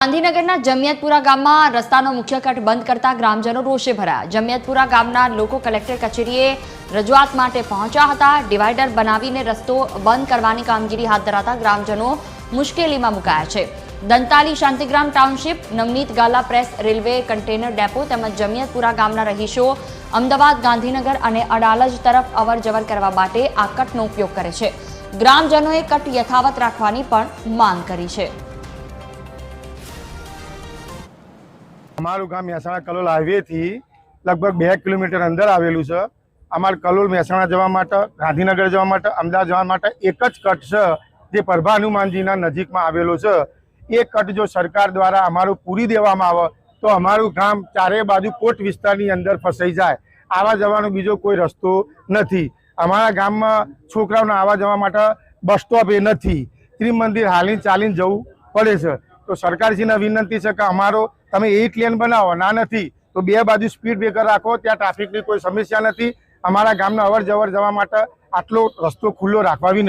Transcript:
ગાંધીનગરના જમિયતપુરા ગામમાં રસ્તાનો મુખ્ય કટ બંધ કરતા ગ્રામજનો રોષે ભરાયા। જમિયતપુરા ગામના લોકો કલેક્ટર કચેરીએ રજૂઆત માટે પહોંચ્યા હતા। ડિવાઈડર બનાવીને રસ્તો બંધ કરવાની કામગીરી હાથ ધરાતા ગ્રામજનો મુશ્કેલીમાં મુકાયા છે। દંતાલી શાંતિગ્રામ ટાઉનશીપ, નવનીત ગાલા પ્રેસ, રેલવે કન્ટેનર ડેપો તેમજ જમિયતપુરા ગામના રહીશો અમદાવાદ, ગાંધીનગર અને અડાલજ તરફ અવરજવર કરવા માટે આ કટનો ઉપયોગ કરે છે। ગ્રામજનોએ કટ યથાવત રાખવાની પણ માંગ કરી છે। અમારું ગામ મહેસાણા કલોલ હાઈવે થી લગભગ 2 કિલોમીટર અંદર આવેલું છે। અમારું કલોલ મહેસાણા જવા માટે, ગાંધીનગર જવા માટે, અમદાવાદ જવા માટે એક જ કટ છે, જે પ્રભા હનુમાનજીના નજીકમાં આવેલો છે। એ કટ જો સરકાર દ્વારા અમારું પૂરી દેવામાં આવે તો અમારું ગામ ચારે બાજુ કોટ વિસ્તારની અંદર ફસાઈ જાય। આવા જવાનો બીજો કોઈ રસ્તો નથી। અમારા ગામમાં છોકરાઓને આવવા જવા માટે બસ સ્ટોપ એ નથી। ત્રિમંદિર હાલીને ચાલીને જવું પડે છે। તો સરકારશ્રીને વિનંતી છે કે અમારો તમે 8 લેન બનાવો, ના નથી તો 2 બાજુ સ્પીડ બ્રેકર રાખો। ત્યાં ટ્રાફિકની કોઈ સમસ્યા નથી। અમારા ગામના અવર જવર જવા માટે આટલો રસ્તો ખુલ્લો રાખવા વિનંતી।